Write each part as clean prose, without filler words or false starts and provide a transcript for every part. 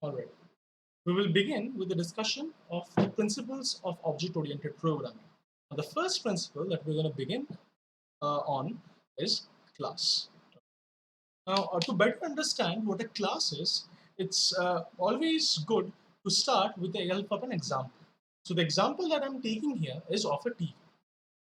Alright, we will begin with the discussion of the principles of object-oriented programming. Now, the first principle that we're going to begin on is class. Now, to better understand what a class is, it's always good to start with the help of an example. So the example that I'm taking here is of a TV.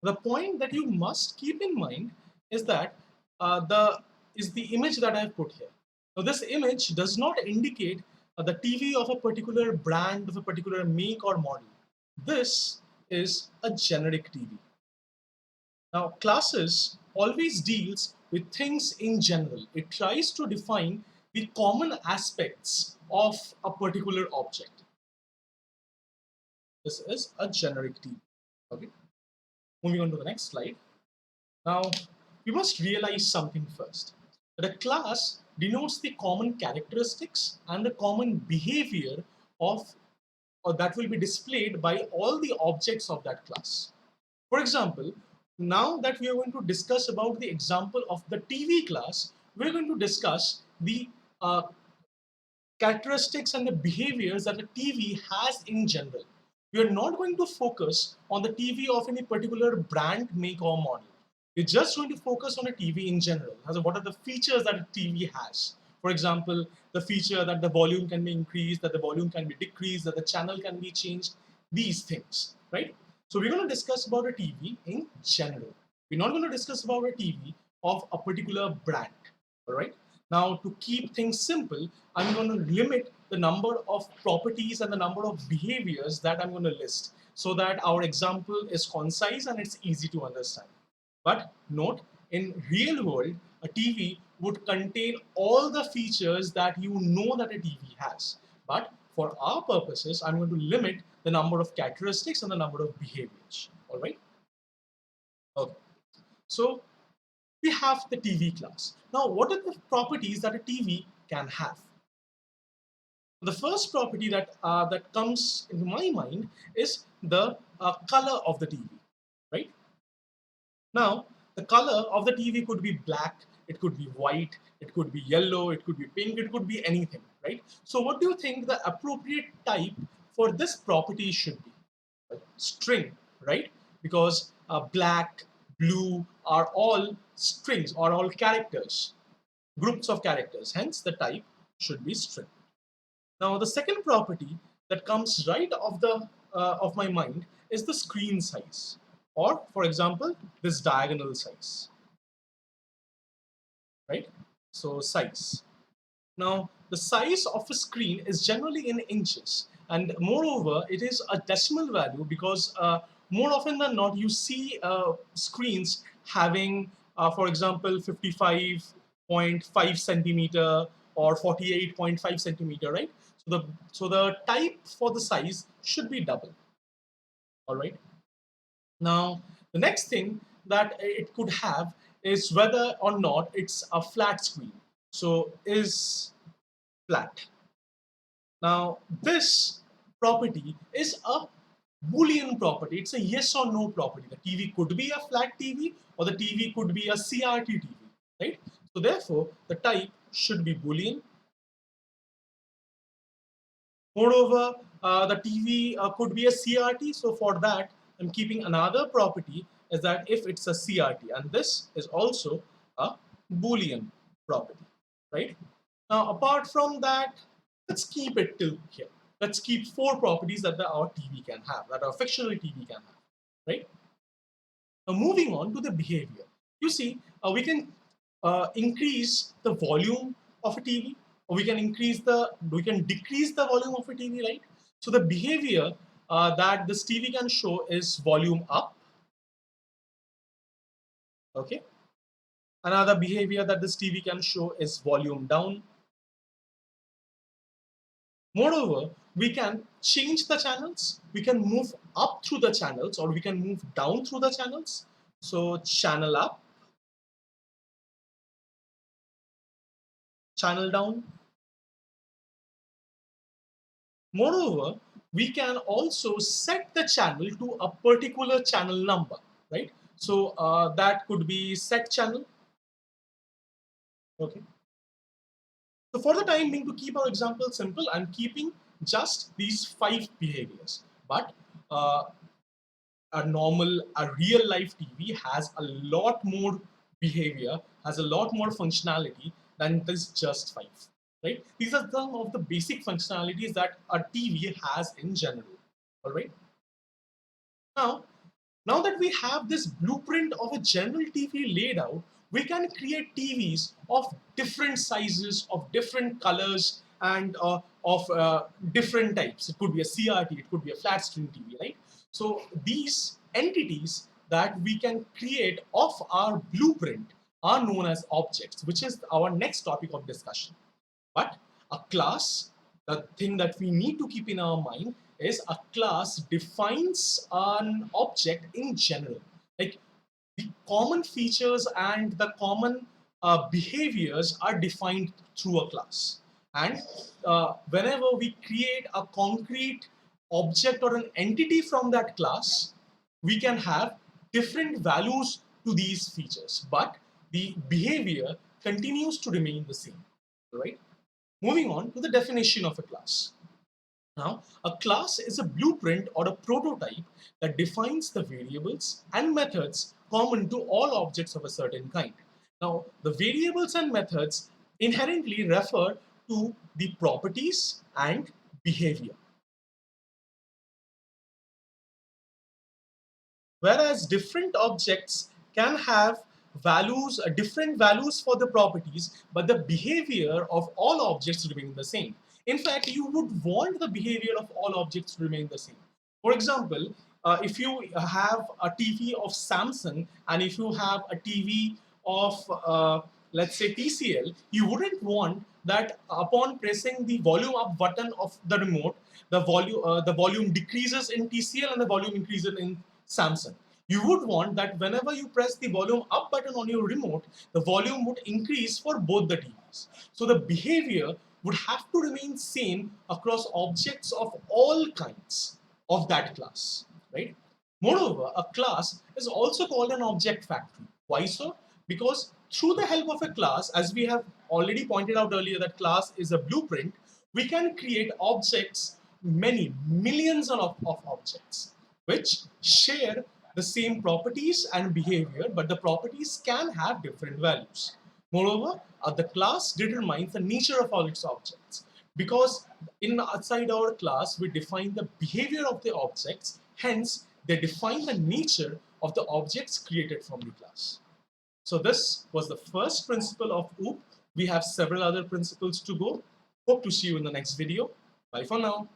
The point that you must keep in mind is that the image that I've put here. Now, this image does not indicate the TV of a particular brand, of a particular make or model. This is a generic TV. Now, classes always deals with things in general. It tries to define the common aspects of a particular object. This is a generic TV. Okay. Moving on to the next slide. Now, we must realize something first. That a class denotes the common characteristics and the common behavior of or that will be displayed by all the objects of that class. For example, now that we are going to discuss about the example of the TV class, we're going to discuss the characteristics and the behaviors that a TV has in general. We are not going to focus on the TV of any particular brand, make, or model. We're just going to focus on a TV in general. As what are the features that a TV has? For example, the feature that the volume can be increased, that the volume can be decreased, that the channel can be changed, these things, right? So we're going to discuss about a TV in general. We're not going to discuss about a TV of a particular brand, all right? Now, to keep things simple, I'm going to limit the number of properties and the number of behaviors that I'm going to list so that our example is concise and it's easy to understand. But note, in real world, a TV would contain all the features that you know that a TV has. But for our purposes, I'm going to limit the number of characteristics and the number of behaviors. All right? Okay. So we have the TV class. Now, what are the properties that a TV can have? The first property that comes into my mind is the color of the TV, right? Now, the color of the TV could be black, it could be white, it could be yellow, it could be pink, it could be anything, right? So, what do you think the appropriate type for this property should be? String, right? Because black, blue are all strings or all characters, groups of characters. Hence, the type should be string. Now, the second property that comes right of my mind is the screen size, or for example, this diagonal size, right? So size. Now, the size of a screen is generally in inches, and moreover, it is a decimal value because more often than not, you see screens having, for example, 55.5 centimeter or 48.5 centimeter, right? So the type for the size should be double. All right. Now, the next thing that it could have is whether or not it's a flat screen. So, is flat. Now, this property is a Boolean property. It's a yes or no property. The TV could be a flat TV or the TV could be a CRT TV, right? So, therefore, the type should be Boolean. Moreover, the TV could be a CRT. So, for that, I'm keeping another property is that if it's a CRT, and this is also a Boolean property, right? Now, apart from that, let's keep it till here. Let's keep four properties that our TV can have, that our fictional TV can have, right? Now, moving on to the behavior. You see, we can increase the volume of a TV, or we can decrease the volume of a TV, right? So the behavior that this TV can show is volume up. Okay. Another behavior that this TV can show is volume down. Moreover, we can change the channels. We can move up through the channels or we can move down through the channels. So channel up, channel down. Moreover, we can also set the channel to a particular channel number, right? So that could be set channel. Okay. So for the time being, to keep our example simple, I'm keeping just these 5 behaviors. But uh, a real life TV has a lot more behavior, has a lot more functionality than this just 5. Right? These are some of the basic functionalities that a TV has in general. All right. Now, now that we have this blueprint of a general TV laid out, we can create TVs of different sizes, of different colors, and of different types. It could be a CRT, it could be a flat screen TV, right? So these entities that we can create of our blueprint are known as objects, which is our next topic of discussion. But a class, the thing that we need to keep in our mind is a class defines an object in general. Like the common features and the common behaviors are defined through a class. And whenever we create a concrete object or an entity from that class, we can have different values to these features, but the behavior continues to remain the same, right? Moving on to the definition of a class. Now, a class is a blueprint or a prototype that defines the variables and methods common to all objects of a certain kind. Now, the variables and methods inherently refer to the properties and behavior. Whereas different objects can have values, different values for the properties, but the behavior of all objects remain the same. In fact, you would want the behavior of all objects to remain the same. For example, if you have a TV of Samsung and if you have a TV of, let's say, TCL, you wouldn't want that upon pressing the volume up button of the remote, the volume decreases in TCL and the volume increases in Samsung. You would want that whenever you press the volume up button on your remote, the volume would increase for both the TVs. So the behavior would have to remain same across objects of all kinds of that class, right? Moreover, a class is also called an object factory. Why so? Because through the help of a class, as we have already pointed out earlier that class is a blueprint, we can create objects, many millions of objects, which share the same properties and behavior, but the properties can have different values. Moreover, the class determines the nature of all its objects. Because outside our class, we define the behavior of the objects, hence, they define the nature of the objects created from the class. So this was the first principle of OOP. We have several other principles to go. Hope to see you in the next video. Bye for now.